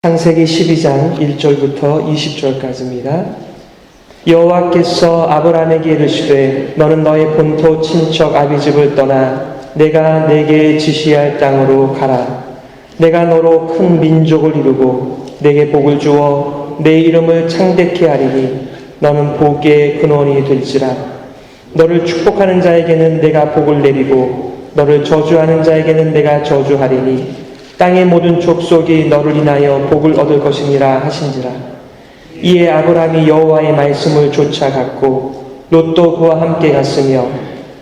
창세기 12장 1절부터 20절까지입니다. 여호와께서 아브라함에게 이르시되 너는 너의 본토 친척 아비집을 떠나 내가 내게 지시할 땅으로 가라. 내가 너로 큰 민족을 이루고 내게 복을 주어 내 이름을 창대케 하리니 너는 복의 근원이 될지라. 너를 축복하는 자에게는 내가 복을 내리고 너를 저주하는 자에게는 내가 저주하리니 땅의 모든 족속이 너를 인하여 복을 얻을 것이니라 하신지라. 이에 아브라함이 여호와의 말씀을 쫓아갔고 롯도 그와 함께 갔으며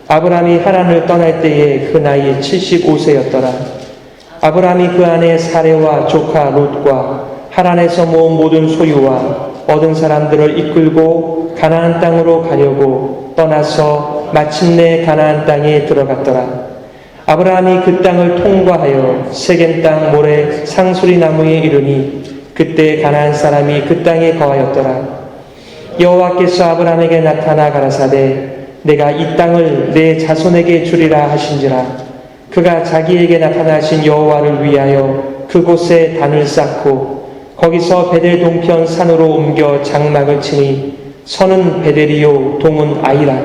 아브라함이 하란을 떠날 때에 그 나이 75세였더라. 아브라함이 그 안에 사레와 조카 롯과 하란에서 모은 모든 소유와 얻은 사람들을 이끌고 가나안 땅으로 가려고 떠나서 마침내 가나안 땅에 들어갔더라. 아브라함이 그 땅을 통과하여 세겜 땅 모래 상수리 나무에 이르니 그때 가나안 사람이 그 땅에 거하였더라. 여호와께서 아브라함에게 나타나 가라사대 내가 이 땅을 내 자손에게 주리라 하신지라. 그가 자기에게 나타나신 여호와를 위하여 그곳에 단을 쌓고 거기서 베델 동편 산으로 옮겨 장막을 치니 서는 베델이요 동은 아이라.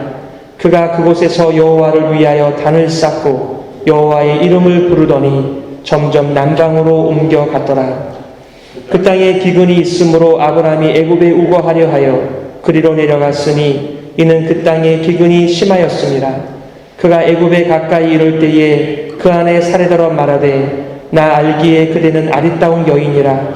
그가 그곳에서 여호와를 위하여 단을 쌓고 여호와의 이름을 부르더니 점점 남방으로 옮겨갔더라. 그 땅에 기근이 있으므로 아브라함이 애굽에 우거하려 하여 그리로 내려갔으니 이는 그 땅에 기근이 심하였습니다. 그가 애굽에 가까이 이를 때에 그 안에 사례더러 말하되 나 알기에 그대는 아리따운 여인이라.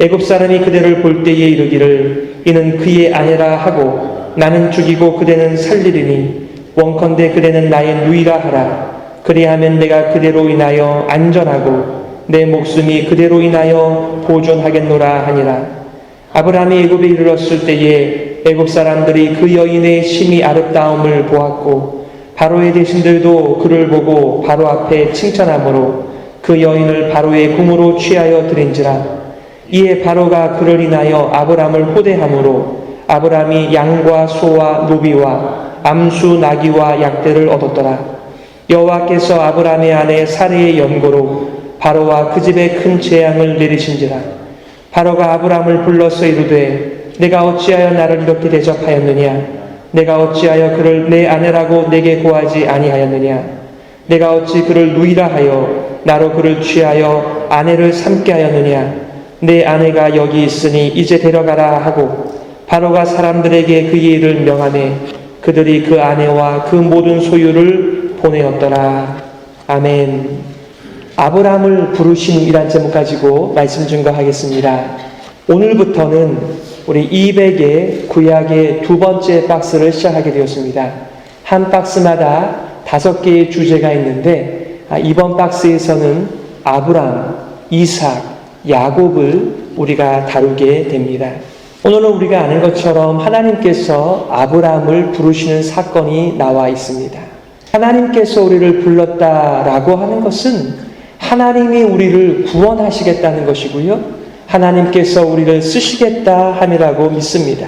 애굽 사람이 그대를 볼 때에 이르기를 이는 그의 아내라 하고 나는 죽이고 그대는 살리리니 원컨대 그대는 나의 누이라 하라. 그리하면 내가 그대로 인하여 안전하고 내 목숨이 그대로 인하여 보존하겠노라 하니라. 아브라함이 애굽에 이르렀을 때에 애굽 사람들이 그 여인의 심히 아름다움을 보았고 바로의 대신들도 그를 보고 바로 앞에 칭찬하므로 그 여인을 바로의 궁으로 취하여 드린지라. 이에 바로가 그를 인하여 아브라함을 호대하므로 아브라함이 양과 소와 노비와 암수 나귀와 약대를 얻었더라. 여호와께서 아브라함의 아내 사레의 연고로 바로와 그 집에 큰 재앙을 내리신지라. 바로가 아브라함을 불러서 이르되 내가 어찌하여 나를 이렇게 대접하였느냐. 내가 어찌하여 그를 내 아내라고 내게 고하지 아니하였느냐. 내가 어찌 그를 누이라 하여 나로 그를 취하여 아내를 삼게 하였느냐. 내 아내가 여기 있으니 이제 데려가라 하고 바로가 사람들에게 그의 일을 명하매 그들이 그 아내와 그 모든 소유를 보내었더라. 아멘. 아브라함을 부르심이란 제목 가지고 말씀 증거하겠습니다. 오늘부터는 우리 200의 구약의 두 번째 박스를 시작하게 되었습니다. 한 박스마다 5개의 주제가 있는데 이번 박스에서는 아브람, 이삭, 야곱을 우리가 다루게 됩니다. 오늘은 우리가 아는 것처럼 하나님께서 아브라함을 부르시는 사건이 나와 있습니다. 하나님께서 우리를 불렀다라고 하는 것은 하나님이 우리를 구원하시겠다는 것이고요. 하나님께서 우리를 쓰시겠다 함이라고 믿습니다.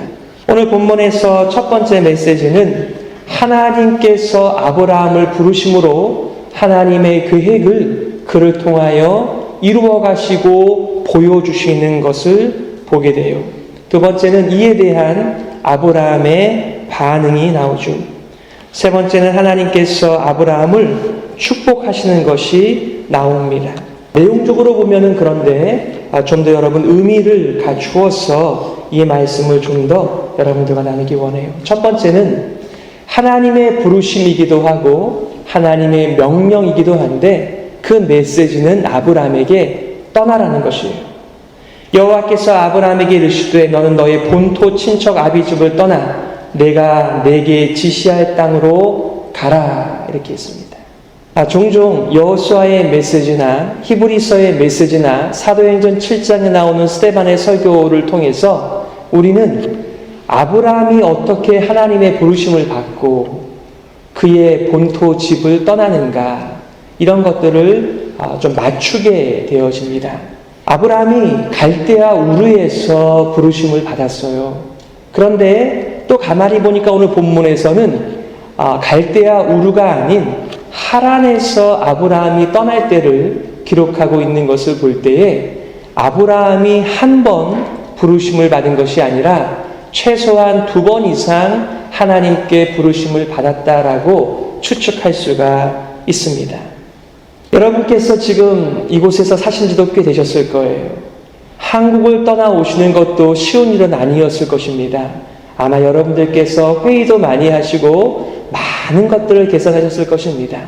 오늘 본문에서 첫 번째 메시지는 하나님께서 아브라함을 부르심으로 하나님의 계획을 그를 통하여 이루어 가시고 보여주시는 것을 보게 돼요. 두 번째는 이에 대한 아브라함의 반응이 나오죠. 세 번째는 하나님께서 아브라함을 축복하시는 것이 나옵니다. 내용적으로 보면은 그런데 좀 더 여러분 의미를 갖추어서 이 말씀을 좀 더 여러분들과 나누기 원해요. 첫 번째는 하나님의 부르심이기도 하고 하나님의 명령이기도 한데 그 메시지는 아브라함에게 떠나라는 것이에요. 여호와께서 아브라함에게 이르시되 너는 너의 본토 친척 아비집을 떠나 내가 내게 지시할 땅으로 가라 이렇게 했습니다. 종종 여호수아의 메시지나 히브리서의 메시지나 사도행전 7장에 나오는 스데반의 설교를 통해서 우리는 아브라함이 어떻게 하나님의 부르심을 받고 그의 본토 집을 떠나는가 이런 것들을 좀 맞추게 되어집니다. 아브라함이 갈대아 우르에서 부르심을 받았어요. 그런데 또 가만히 보니까 오늘 본문에서는 갈대아 우르가 아닌 하란에서 아브라함이 떠날 때를 기록하고 있는 것을 볼 때에 아브라함이 한 번 부르심을 받은 것이 아니라 최소한 2번 이상 하나님께 부르심을 받았다라고 추측할 수가 있습니다. 여러분께서 지금 이곳에서 사신 지도 꽤 되셨을 거예요. 한국을 떠나오시는 것도 쉬운 일은 아니었을 것입니다. 아마 여러분들께서 회의도 많이 하시고 많은 것들을 계산하셨을 것입니다.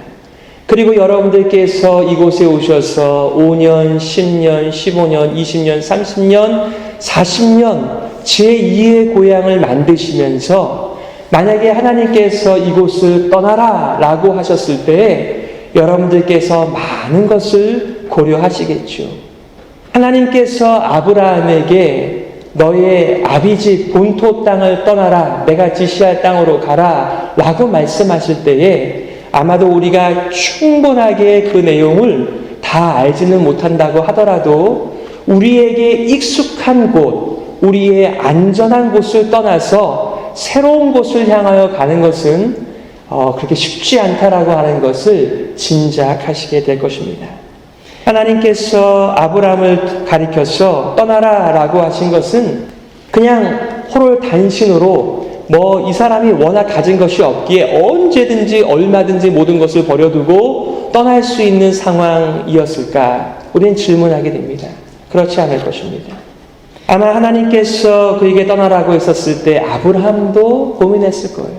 그리고 여러분들께서 이곳에 오셔서 5년, 10년, 15년, 20년, 30년, 40년 제2의 고향을 만드시면서 만약에 하나님께서 이곳을 떠나라 라고 하셨을 때 여러분들께서 많은 것을 고려하시겠죠. 하나님께서 아브라함에게 너의 아비집 본토 땅을 떠나라, 내가 지시할 땅으로 가라 라고 말씀하실 때에 아마도 우리가 충분하게 그 내용을 다 알지는 못한다고 하더라도 우리에게 익숙한 곳, 우리의 안전한 곳을 떠나서 새로운 곳을 향하여 가는 것은 그렇게 쉽지 않다라고 하는 것을 짐작하시게 될 것입니다. 하나님께서 아브라함을 가리켜서 떠나라 라고 하신 것은 그냥 홀홀단신으로 이 사람이 워낙 가진 것이 없기에 언제든지 얼마든지 모든 것을 버려두고 떠날 수 있는 상황이었을까? 우리는 질문하게 됩니다. 그렇지 않을 것입니다. 아마 하나님께서 그에게 떠나라고 했었을 때 아브라함도 고민했을 거예요.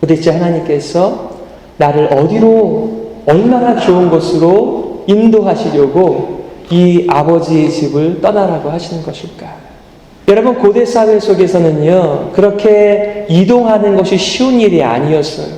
도대체 하나님께서 나를 어디로, 얼마나 좋은 곳으로 인도하시려고 이 아버지의 집을 떠나라고 하시는 것일까? 여러분, 고대 사회 속에서는요, 그렇게 이동하는 것이 쉬운 일이 아니었어요.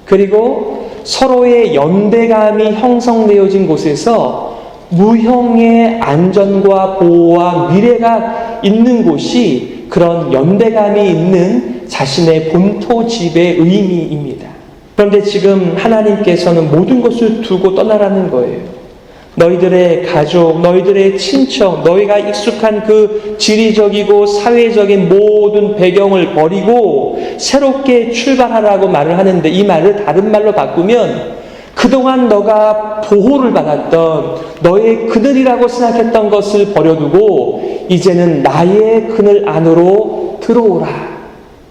그리고 서로의 연대감이 형성되어진 곳에서 무형의 안전과 보호와 미래가 있는 곳이 그런 연대감이 있는 자신의 본토 집의 의미입니다. 그런데 지금 하나님께서는 모든 것을 두고 떠나라는 거예요. 너희들의 가족, 너희들의 친척, 너희가 익숙한 그 지리적이고 사회적인 모든 배경을 버리고 새롭게 출발하라고 말을 하는데, 이 말을 다른 말로 바꾸면 그동안 너가 보호를 받았던 너의 그늘이라고 생각했던 것을 버려두고 이제는 나의 그늘 안으로 들어오라,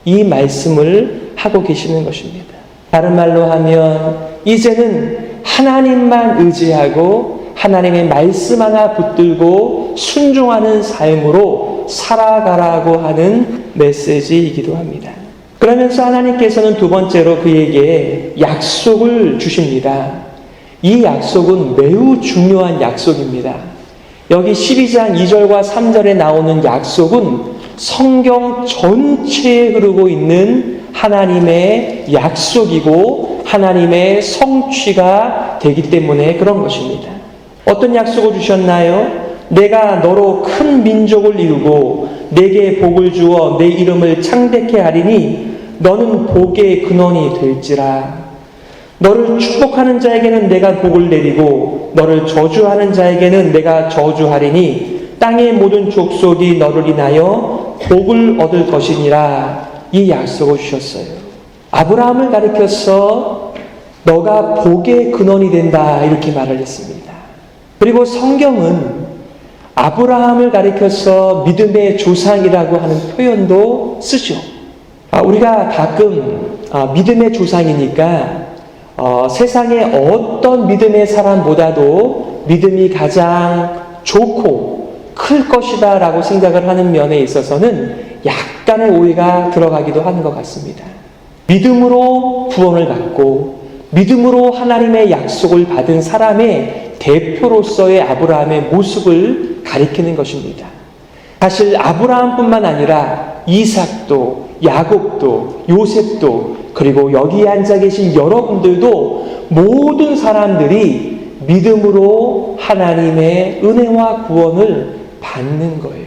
이 말씀을 하고 계시는 것입니다. 다른 말로 하면 이제는 하나님만 의지하고 하나님의 말씀 하나 붙들고 순종하는 삶으로 살아가라고 하는 메시지이기도 합니다. 그러면서 하나님께서는 두 번째로 그에게 약속을 주십니다. 이 약속은 매우 중요한 약속입니다. 여기 12장 2절과 3절에 나오는 약속은 성경 전체에 흐르고 있는 하나님의 약속이고 하나님의 성취가 되기 때문에 그런 것입니다. 어떤 약속을 주셨나요? 내가 너로 큰 민족을 이루고 내게 복을 주어 내 이름을 창대케 하리니 너는 복의 근원이 될지라. 너를 축복하는 자에게는 내가 복을 내리고 너를 저주하는 자에게는 내가 저주하리니 땅의 모든 족속이 너를 인하여 복을 얻을 것이니라. 이 약속을 주셨어요. 아브라함을 가리켜서 너가 복의 근원이 된다, 이렇게 말을 했습니다. 그리고 성경은 아브라함을 가리켜서 믿음의 조상이라고 하는 표현도 쓰죠. 우리가 가끔 믿음의 조상이니까 세상의 어떤 믿음의 사람보다도 믿음이 가장 좋고 클 것이다 라고 생각을 하는 면에 있어서는 약간의 오해가 들어가기도 하는 것 같습니다. 믿음으로 구원을 받고 믿음으로 하나님의 약속을 받은 사람의 대표로서의 아브라함의 모습을 가리키는 것입니다. 사실 아브라함뿐만 아니라 이삭도, 야곱도, 요셉도, 그리고 여기 앉아 계신 여러분들도 모든 사람들이 믿음으로 하나님의 은혜와 구원을 받는 거예요.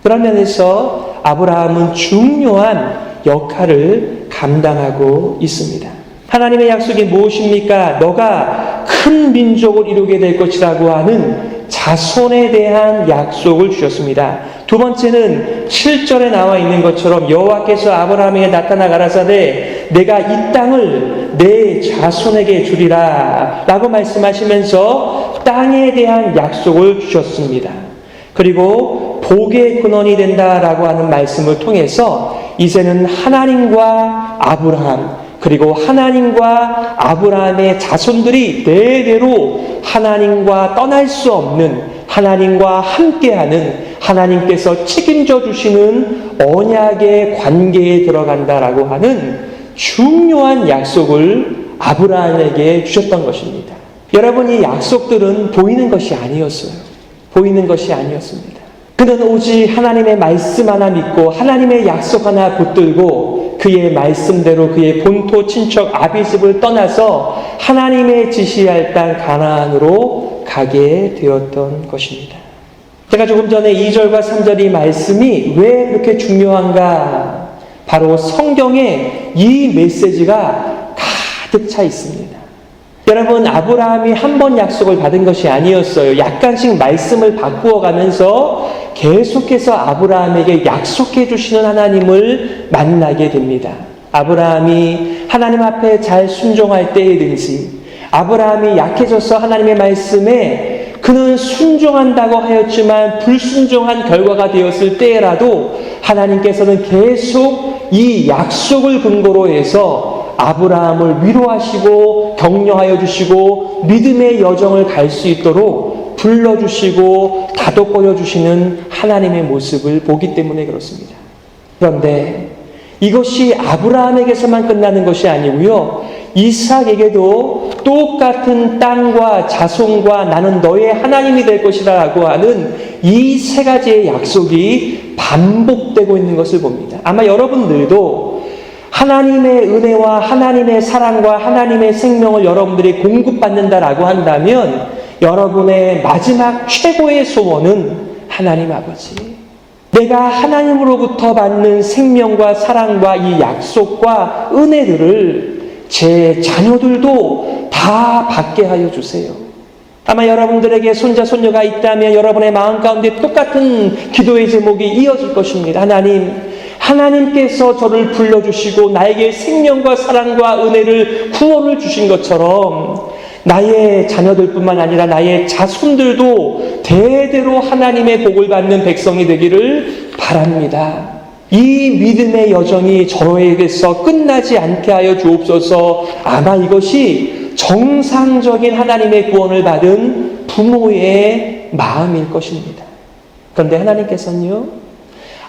그런 면에서 아브라함은 중요한 역할을 감당하고 있습니다. 하나님의 약속이 무엇입니까? 너가 큰 민족을 이루게 될 것이라고 하는 자손에 대한 약속을 주셨습니다. 두 번째는 7절에 나와 있는 것처럼 여호와께서 아브라함에게 나타나 가라사대 내가 이 땅을 내 자손에게 주리라 라고 말씀하시면서 땅에 대한 약속을 주셨습니다. 그리고 복의 근원이 된다라고 하는 말씀을 통해서 이제는 하나님과 아브라함, 그리고 하나님과 아브라함의 자손들이 대대로 하나님과 떠날 수 없는, 하나님과 함께하는, 하나님께서 책임져 주시는 언약의 관계에 들어간다라고 하는 중요한 약속을 아브라함에게 주셨던 것입니다. 여러분, 이 약속들은 보이는 것이 아니었어요. 보이는 것이 아니었습니다. 그는 오직 하나님의 말씀 하나 믿고 하나님의 약속 하나 붙들고 그의 말씀대로 그의 본토 친척 아비집을 떠나서 하나님의 지시할 땅 가나안으로 가게 되었던 것입니다. 제가 조금 전에 2절과 3절 이 말씀이 왜 그렇게 중요한가? 바로 성경에 이 메시지가 가득 차 있습니다. 여러분, 아브라함이 한 번 약속을 받은 것이 아니었어요. 약간씩 말씀을 바꾸어 가면서 계속해서 아브라함에게 약속해 주시는 하나님을 만나게 됩니다. 아브라함이 하나님 앞에 잘 순종할 때에든지, 아브라함이 약해져서 하나님의 말씀에 그는 순종한다고 하였지만 불순종한 결과가 되었을 때라도 하나님께서는 계속 이 약속을 근거로 해서 아브라함을 위로하시고 격려하여 주시고 믿음의 여정을 갈 수 있도록 불러주시고 다독거려 주시는 하나님의 모습을 보기 때문에 그렇습니다. 그런데 이것이 아브라함에게서만 끝나는 것이 아니고요, 이삭에게도 똑같은 땅과 자손과 나는 너의 하나님이 될 것이다 라고 하는 이 세 가지의 약속이 반복되고 있는 것을 봅니다. 아마 여러분들도 하나님의 은혜와 하나님의 사랑과 하나님의 생명을 여러분들이 공급받는다라고 한다면 여러분의 마지막 최고의 소원은 하나님 아버지, 내가 하나님으로부터 받는 생명과 사랑과 이 약속과 은혜들을 제 자녀들도 다 받게 하여 주세요. 아마 여러분들에게 손자, 손녀가 있다면 여러분의 마음 가운데 똑같은 기도의 제목이 이어질 것입니다. 하나님께서 저를 불러주시고 나에게 생명과 사랑과 은혜를 구원을 주신 것처럼 나의 자녀들뿐만 아니라 나의 자손들도 대대로 하나님의 복을 받는 백성이 되기를 바랍니다. 이 믿음의 여정이 저에게서 끝나지 않게 하여 주옵소서. 아마 이것이 정상적인 하나님의 구원을 받은 부모의 마음일 것입니다. 그런데 하나님께서는요,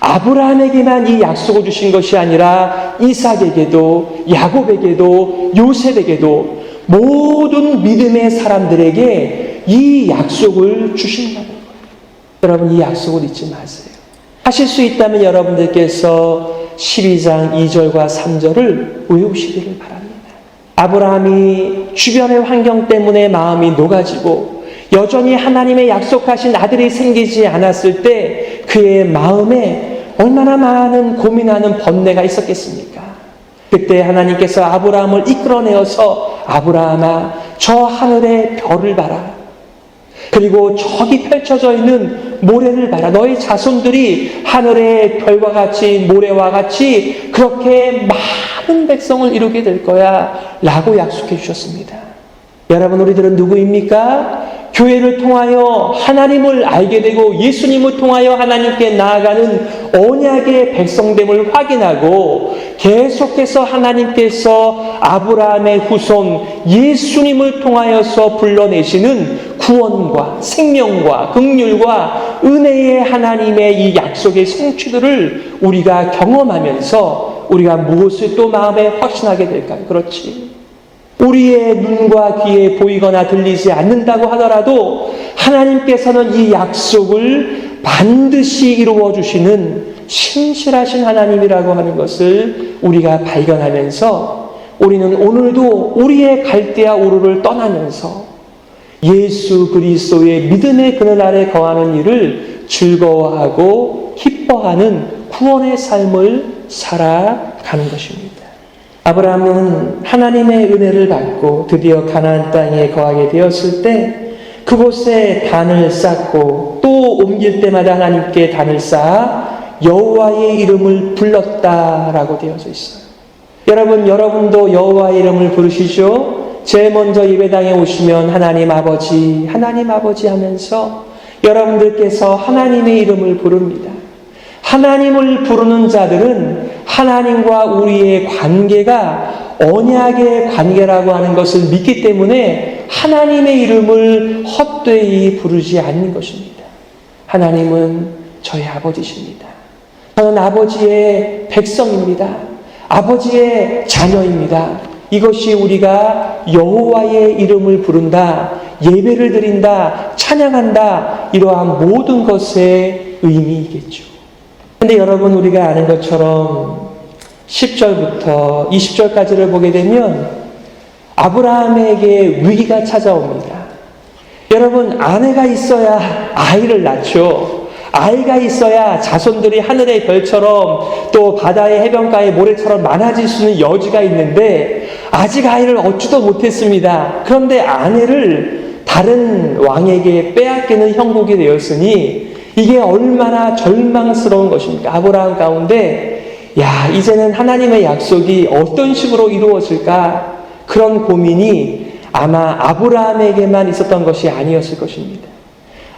아브라함에게만 이 약속을 주신 것이 아니라 이삭에게도, 야곱에게도, 요셉에게도 모든 믿음의 사람들에게 이 약속을 주신다는 거예요. 여러분, 이 약속을 잊지 마세요. 하실 수 있다면 여러분들께서 12장 2절과 3절을 외우시기를 바랍니다. 아브라함이 주변의 환경 때문에 마음이 녹아지고 여전히 하나님의 약속하신 아들이 생기지 않았을 때 그의 마음에 얼마나 많은 고민하는 번뇌가 있었겠습니까? 그때 하나님께서 아브라함을 이끌어내어서 아브라함아, 저 하늘의 별을 봐라. 그리고 저기 펼쳐져 있는 모래를 봐라. 너희 자손들이 하늘의 별과 같이 모래와 같이 그렇게 많은 백성을 이루게 될 거야 라고 약속해 주셨습니다. 여러분, 우리들은 누구입니까? 교회를 통하여 하나님을 알게 되고 예수님을 통하여 하나님께 나아가는 언약의 백성됨을 확인하고 계속해서 하나님께서 아브라함의 후손 예수님을 통하여서 불러내시는 구원과 생명과 긍휼과 은혜의 하나님의 이 약속의 성취들을 우리가 경험하면서 우리가 무엇을 또 마음에 확신하게 될까요? 그렇지. 우리의 눈과 귀에 보이거나 들리지 않는다고 하더라도 하나님께서는 이 약속을 반드시 이루어 주시는 신실하신 하나님이라고 하는 것을 우리가 발견하면서 우리는 오늘도 우리의 갈대아 우르를 떠나면서 예수 그리스도의 믿음의 그늘 아래 거하는 일을 즐거워하고 기뻐하는 구원의 삶을 살아가는 것입니다. 아브라함은 하나님의 은혜를 받고 드디어 가나안 땅에 거하게 되었을 때 그곳에 단을 쌓고 또 옮길 때마다 하나님께 단을 쌓아 여호와의 이름을 불렀다라고 되어져 있어요. 여러분도 여호와의 이름을 부르시죠? 제일 먼저 예배당에 오시면 하나님 아버지 하면서 여러분들께서 하나님의 이름을 부릅니다. 하나님을 부르는 자들은 하나님과 우리의 관계가 언약의 관계라고 하는 것을 믿기 때문에 하나님의 이름을 헛되이 부르지 않는 것입니다. 하나님은 저의 아버지십니다. 저는 아버지의 백성입니다. 아버지의 자녀입니다. 이것이 우리가 여호와의 이름을 부른다, 예배를 드린다, 찬양한다, 이러한 모든 것의 의미이겠죠. 그런데 여러분, 우리가 아는 것처럼 10절부터 20절까지를 보게 되면 아브라함에게 위기가 찾아옵니다. 여러분, 아내가 있어야 아이를 낳죠. 아이가 있어야 자손들이 하늘의 별처럼 또 바다의 해변가의 모래처럼 많아질 수 있는 여지가 있는데 아직 아이를 얻지도 못했습니다. 그런데 아내를 다른 왕에게 빼앗기는 형국이 되었으니 이게 얼마나 절망스러운 것입니까? 아브라함 가운데 이제는 하나님의 약속이 어떤 식으로 이루어질까? 그런 고민이 아마 아브라함에게만 있었던 것이 아니었을 것입니다.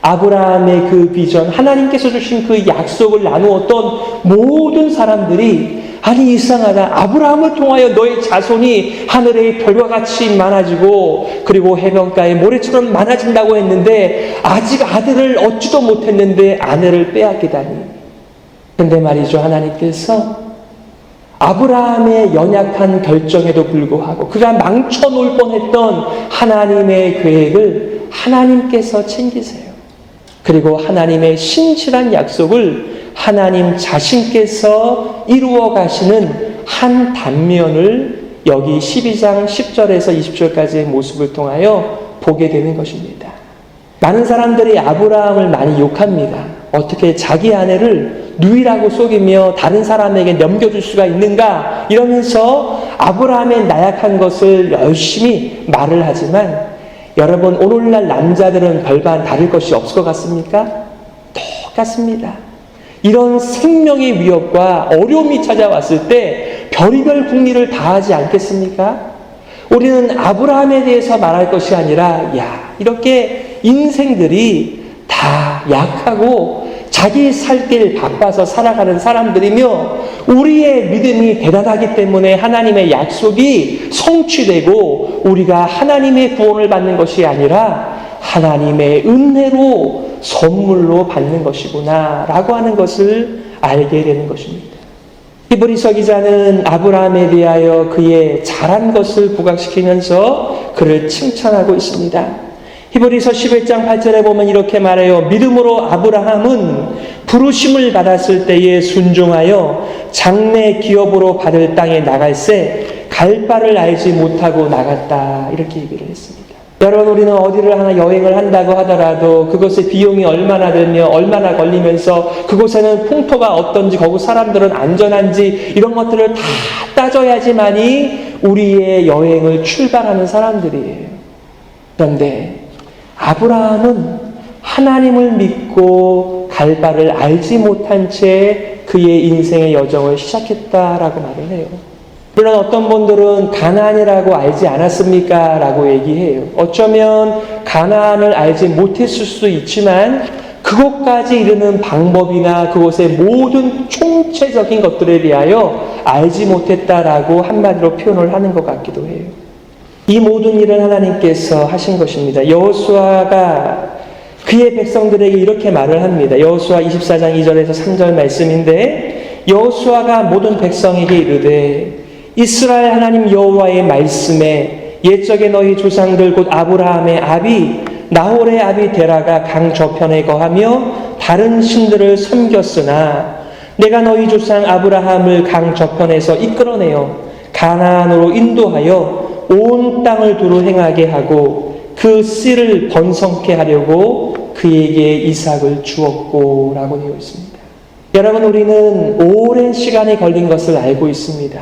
아브라함의 그 비전, 하나님께서 주신 그 약속을 나누었던 모든 사람들이 아니 이상하다. 아브라함을 통하여 너의 자손이 하늘의 별과 같이 많아지고 그리고 해변가의 모래처럼 많아진다고 했는데 아직 아들을 얻지도 못했는데 아내를 빼앗기다니. 근데 말이죠, 하나님께서 아브라함의 연약한 결정에도 불구하고 그가 망쳐놓을 뻔했던 하나님의 계획을 하나님께서 챙기세요. 그리고 하나님의 신실한 약속을 하나님 자신께서 이루어 가시는 한 단면을 여기 12장 10절에서 20절까지의 모습을 통하여 보게 되는 것입니다. 많은 사람들이 아브라함을 많이 욕합니다. 어떻게 자기 아내를 누이라고 속이며 다른 사람에게 넘겨줄 수가 있는가? 이러면서 아브라함의 나약한 것을 열심히 말을 하지만 여러분, 오늘날 남자들은 별반 다를 것이 없을 것 같습니까? 똑같습니다. 이런 생명의 위협과 어려움이 찾아왔을 때 별의별 궁리를 다하지 않겠습니까? 우리는 아브라함에 대해서 말할 것이 아니라 이렇게 인생들이 다 약하고 자기 살 길 바빠서 살아가는 사람들이며 우리의 믿음이 대단하기 때문에 하나님의 약속이 성취되고 우리가 하나님의 구원을 받는 것이 아니라 하나님의 은혜로 선물로 받는 것이구나 라고 하는 것을 알게 되는 것입니다. 히브리서 기자는 아브라함에 대하여 그의 잘한 것을 부각시키면서 그를 칭찬하고 있습니다. 히브리서 11장 8절에 보면 이렇게 말해요. 믿음으로 아브라함은 부르심을 받았을 때에 순종하여 장래 기업으로 받을 땅에 나갈새 갈 바를 알지 못하고 나갔다. 이렇게 얘기를 했습니다. 여러분, 우리는 어디를 하나 여행을 한다고 하더라도 그것의 비용이 얼마나 들며 얼마나 걸리면서 그곳에는 풍토가 어떤지 거기 사람들은 안전한지 이런 것들을 다 따져야지만이 우리의 여행을 출발하는 사람들이에요. 그런데 아브라함은 하나님을 믿고 갈 바를 알지 못한 채 그의 인생의 여정을 시작했다라고 말을 해요. 물론 어떤 분들은 가나안이라고 알지 않았습니까? 라고 얘기해요. 어쩌면 가나안을 알지 못했을 수도 있지만 그곳까지 이르는 방법이나 그곳의 모든 총체적인 것들에 대하여 알지 못했다라고 한마디로 표현을 하는 것 같기도 해요. 이 모든 일을 하나님께서 하신 것입니다. 여호수아가 그의 백성들에게 이렇게 말을 합니다. 여호수아 24장 2절에서 3절 말씀인데 여호수아가 모든 백성에게 이르되 이스라엘 하나님 여호와의 말씀에 옛적에 너희 조상들 곧 아브라함의 아비 나홀의 아비 데라가 강 저편에 거하며 다른 신들을 섬겼으나 내가 너희 조상 아브라함을 강 저편에서 이끌어내어 가나안으로 인도하여 온 땅을 두루 행하게 하고 그 씨를 번성케 하려고 그에게 이삭을 주었고 라고 되어 있습니다. 여러분, 우리는 오랜 시간이 걸린 것을 알고 있습니다.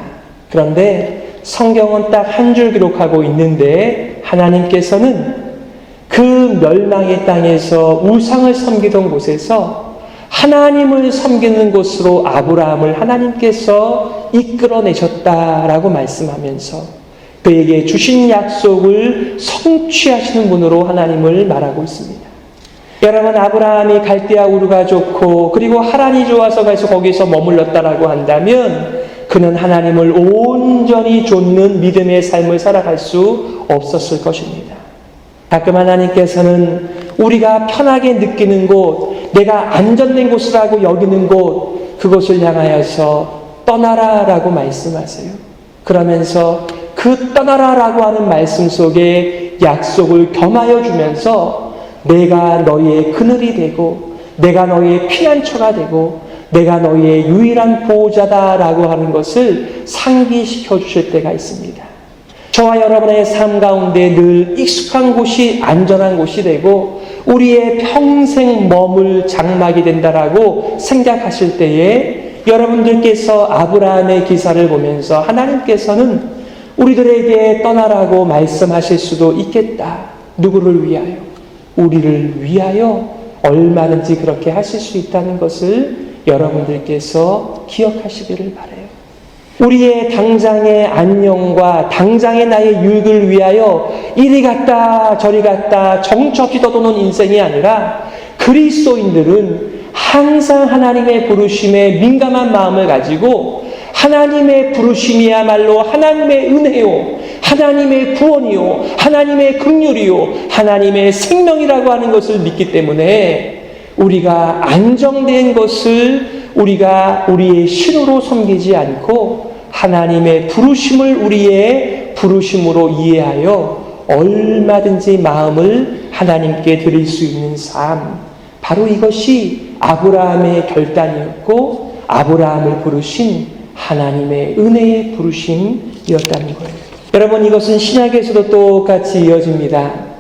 그런데 성경은 딱 한 줄 기록하고 있는데 하나님께서는 그 멸망의 땅에서 우상을 섬기던 곳에서 하나님을 섬기는 곳으로 아브라함을 하나님께서 이끌어내셨다라고 말씀하면서 그에게 주신 약속을 성취하시는 분으로 하나님을 말하고 있습니다. 여러분, 아브라함이 갈대아 우르가 좋고 그리고 하란이 좋아서 가서 거기서 머물렀다라고 한다면 그는 하나님을 온전히 좇는 믿음의 삶을 살아갈 수 없었을 것입니다. 가끔 하나님께서는 우리가 편하게 느끼는 곳, 내가 안전된 곳이라고 여기는 곳, 그곳을 향하여서 떠나라라고 말씀하세요. 그러면서 그 떠나라라고 하는 말씀 속에 약속을 겸하여 주면서 내가 너희의 그늘이 되고 내가 너희의 피난처가 되고 내가 너희의 유일한 보호자다라고 하는 것을 상기시켜 주실 때가 있습니다. 저와 여러분의 삶 가운데 늘 익숙한 곳이 안전한 곳이 되고 우리의 평생 머물 장막이 된다라고 생각하실 때에 여러분들께서 아브라함의 기사를 보면서 하나님께서는 우리들에게 떠나라고 말씀하실 수도 있겠다. 누구를 위하여? 우리를 위하여 얼마든지 그렇게 하실 수 있다는 것을 여러분들께서 기억하시기를 바라요. 우리의 당장의 안녕과 당장의 나의 유익을 위하여 이리 갔다 저리 갔다 정처없이 떠도는 인생이 아니라 그리스도인들은 항상 하나님의 부르심에 민감한 마음을 가지고 하나님의 부르심이야말로 하나님의 은혜요, 하나님의 구원이요, 하나님의 긍휼이요, 하나님의 생명이라고 하는 것을 믿기 때문에 우리가 안정된 것을 우리가 우리의 신으로 섬기지 않고 하나님의 부르심을 우리의 부르심으로 이해하여 얼마든지 마음을 하나님께 드릴 수 있는 삶, 바로 이것이 아브라함의 결단이었고 아브라함을 부르신 하나님의 은혜의 부르심이었다는 거예요. 여러분, 이것은 신약에서도 똑같이 이어집니다.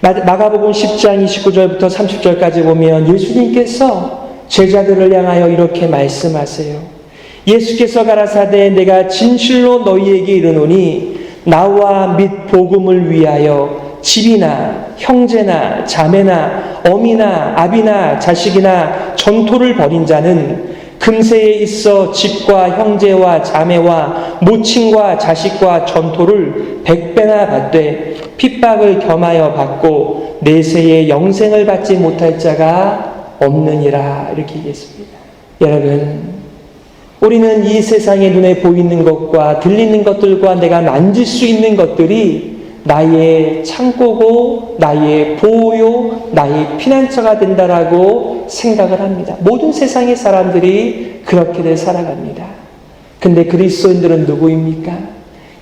마가복음 10장 29절부터 30절까지 보면 예수님께서 제자들을 향하여 이렇게 말씀하세요. 예수께서 가라사대 내가 진실로 너희에게 이르노니 나와 및 복음을 위하여 집이나 형제나 자매나 어미나 아비나 자식이나 전토를 벌인 자는 금세에 있어 집과 형제와 자매와 모친과 자식과 전토를 100배나 받되 핍박을 겸하여 받고 내세에 영생을 받지 못할 자가 없느니라. 이렇게 얘기했습니다. 여러분, 우리는 이 세상에 눈에 보이는 것과 들리는 것들과 내가 만질 수 있는 것들이 나의 창고고 나의 보호요, 나의 피난처가 된다라고 생각을 합니다. 모든 세상의 사람들이 그렇게들 살아갑니다. 근데 그리스도인들은 누구입니까?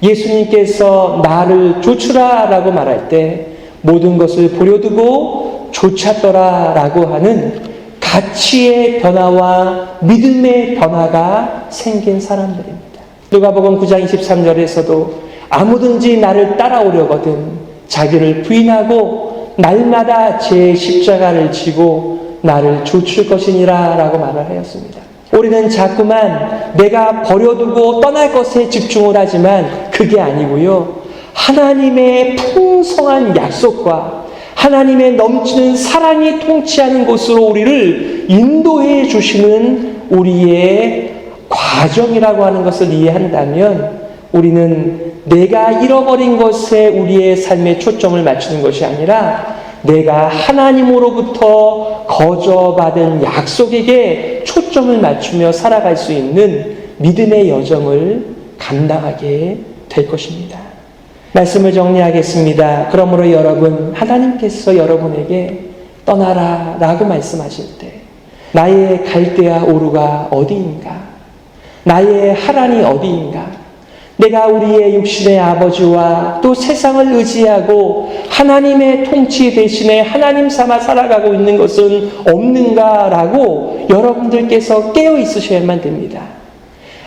예수님께서 나를 좇으라라고 말할 때 모든 것을 버려두고 좇았더라라고 하는 가치의 변화와 믿음의 변화가 생긴 사람들입니다. 누가복음 9장 23절에서도 아무든지 나를 따라오려거든 자기를 부인하고 날마다 제 십자가를 지고 나를 좇을 것이니라 라고 말을 하였습니다. 우리는 자꾸만 내가 버려두고 떠날 것에 집중을 하지만 그게 아니고요, 하나님의 풍성한 약속과 하나님의 넘치는 사랑이 통치하는 곳으로 우리를 인도해 주시는 우리의 과정이라고 하는 것을 이해한다면 우리는 내가 잃어버린 것에 우리의 삶의 초점을 맞추는 것이 아니라 내가 하나님으로부터 거저받은 약속에게 초점을 맞추며 살아갈 수 있는 믿음의 여정을 감당하게 될 것입니다. 말씀을 정리하겠습니다. 그러므로 여러분, 하나님께서 여러분에게 떠나라 라고 말씀하실 때 나의 갈대아 우르가 어디인가? 나의 하란이 어디인가? 내가 우리의 육신의 아버지와 또 세상을 의지하고 하나님의 통치 대신에 하나님 삼아 살아가고 있는 것은 없는가라고 여러분들께서 깨어 있으셔야만 됩니다.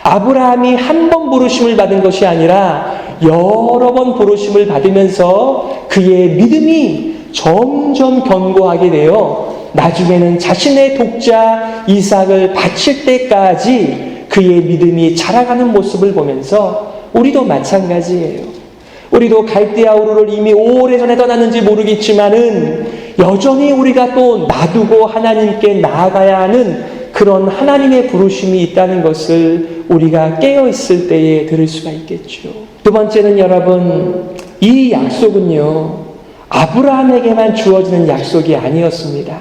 아브라함이 한 번 부르심을 받은 것이 아니라 여러 번 부르심을 받으면서 그의 믿음이 점점 견고하게 되어 나중에는 자신의 독자 이삭을 바칠 때까지 그의 믿음이 자라가는 모습을 보면서 우리도 마찬가지예요. 우리도 갈대아 우르를 이미 오래전에 떠났는지 모르겠지만은 여전히 우리가 또 놔두고 하나님께 나아가야 하는 그런 하나님의 부르심이 있다는 것을 우리가 깨어있을 때에 들을 수가 있겠죠. 두 번째는 여러분, 이 약속은요, 아브라함에게만 주어지는 약속이 아니었습니다.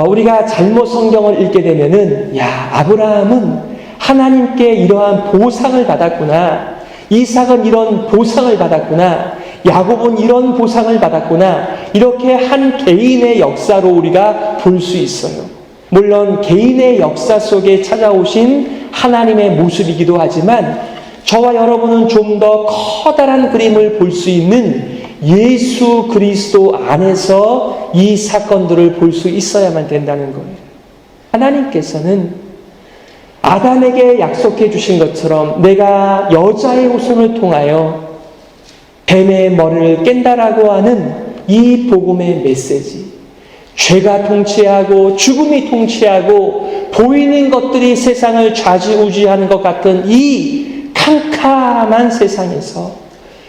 우리가 잘못 성경을 읽게 되면은, 야, 아브라함은 하나님께 이러한 보상을 받았구나. 이삭은 이런 보상을 받았구나. 야곱은 이런 보상을 받았구나. 이렇게 한 개인의 역사로 우리가 볼 수 있어요. 물론 개인의 역사 속에 찾아오신 하나님의 모습이기도 하지만 저와 여러분은 좀 더 커다란 그림을 볼 수 있는 예수 그리스도 안에서 이 사건들을 볼 수 있어야만 된다는 거예요. 하나님께서는 아담에게 약속해 주신 것처럼 내가 여자의 후손을 통하여 뱀의 머리를 깬다라고 하는 이 복음의 메시지, 죄가 통치하고 죽음이 통치하고 보이는 것들이 세상을 좌지우지하는 것 같은 이 캄캄한 세상에서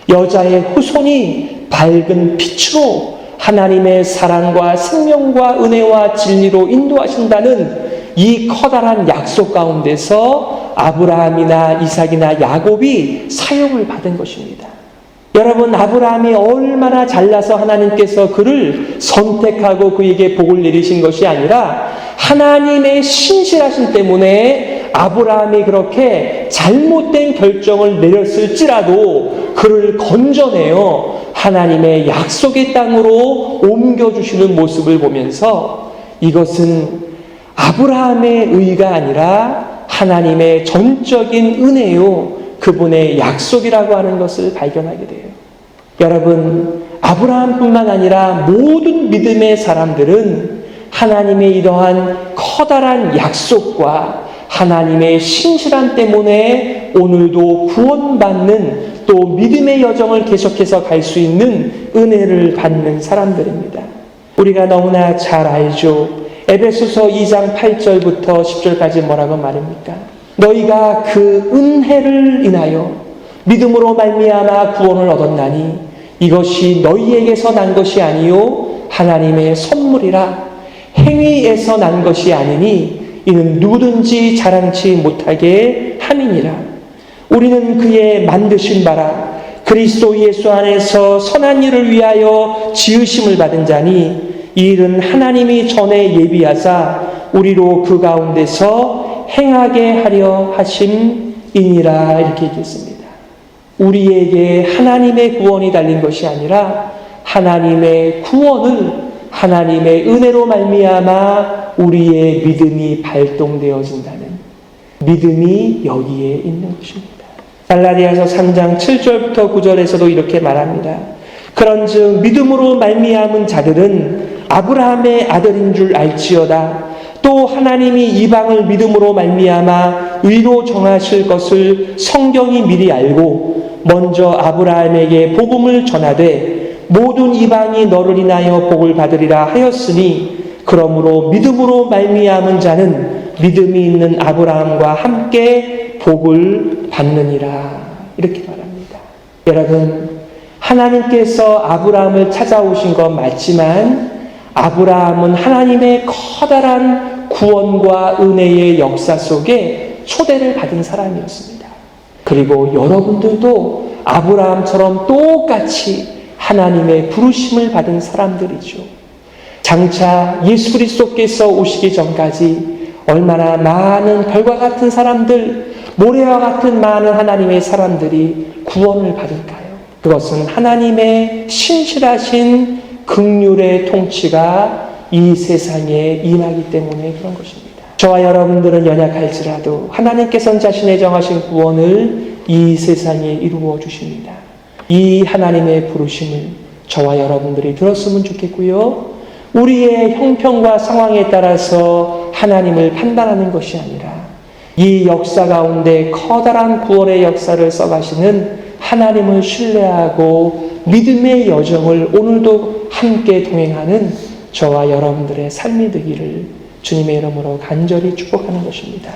여자의 후손이 밝은 빛으로 하나님의 사랑과 생명과 은혜와 진리로 인도하신다는 이 커다란 약속 가운데서 아브라함이나 이삭이나 야곱이 사용을 받은 것입니다. 여러분, 아브라함이 얼마나 잘나서 하나님께서 그를 선택하고 그에게 복을 내리신 것이 아니라 하나님의 신실하심 때문에 아브라함이 그렇게 잘못된 결정을 내렸을지라도 그를 건져내어 하나님의 약속의 땅으로 옮겨주시는 모습을 보면서 이것은 아브라함의 의가 아니라 하나님의 전적인 은혜요, 그분의 약속이라고 하는 것을 발견하게 돼요. 여러분, 아브라함뿐만 아니라 모든 믿음의 사람들은 하나님의 이러한 커다란 약속과 하나님의 신실함 때문에 오늘도 구원받는 또 믿음의 여정을 계속해서 갈 수 있는 은혜를 받는 사람들입니다. 우리가 너무나 잘 알죠. 에베소서 2장 8절부터 10절까지 뭐라고 말입니까? 너희가 그 은혜를 인하여 믿음으로 말미암아 구원을 얻었나니 이것이 너희에게서 난 것이 아니요 하나님의 선물이라. 행위에서 난 것이 아니니 이는 누구든지 자랑치 못하게 함이니라. 우리는 그의 만드신 바라 그리스도 예수 안에서 선한 일을 위하여 지으심을 받은 자니 이 일은 하나님이 전에 예비하사 우리로 그 가운데서 행하게 하려 하심이니라. 이렇게 얘기했습니다. 우리에게 하나님의 구원이 달린 것이 아니라 하나님의 구원을 하나님의 은혜로 말미암아 우리의 믿음이 발동되어진다는 믿음이 여기에 있는 것입니다. 갈라디아서 3장 7절부터 9절에서도 이렇게 말합니다. 그런즉 믿음으로 말미암은 자들은 아브라함의 아들인 줄 알지어다. 또 하나님이 이방을 믿음으로 말미암아 의로 정하실 것을 성경이 미리 알고 먼저 아브라함에게 복음을 전하되 모든 이방이 너를 인하여 복을 받으리라 하였으니 그러므로 믿음으로 말미암은 자는 믿음이 있는 아브라함과 함께 복을 받느니라. 이렇게 말합니다. 여러분, 하나님께서 아브라함을 찾아오신 건 맞지만 아브라함은 하나님의 커다란 구원과 은혜의 역사 속에 초대를 받은 사람이었습니다. 그리고 여러분들도 아브라함처럼 똑같이 하나님의 부르심을 받은 사람들이죠. 장차 예수 그리스도께서 오시기 전까지 얼마나 많은 별과 같은 사람들, 모래와 같은 많은 하나님의 사람들이 구원을 받을까요? 그것은 하나님의 신실하신 긍휼의 통치가 이 세상에 임하기 때문에 그런 것입니다. 저와 여러분들은 연약할지라도 하나님께서는 자신의 정하신 구원을 이 세상에 이루어 주십니다. 이 하나님의 부르심을 저와 여러분들이 들었으면 좋겠고요. 우리의 형편과 상황에 따라서 하나님을 판단하는 것이 아니라 이 역사 가운데 커다란 구원의 역사를 써가시는 하나님을 신뢰하고 믿음의 여정을 오늘도 함께 동행하는 저와 여러분들의 삶이 되기를 주님의 이름으로 간절히 축복하는 것입니다.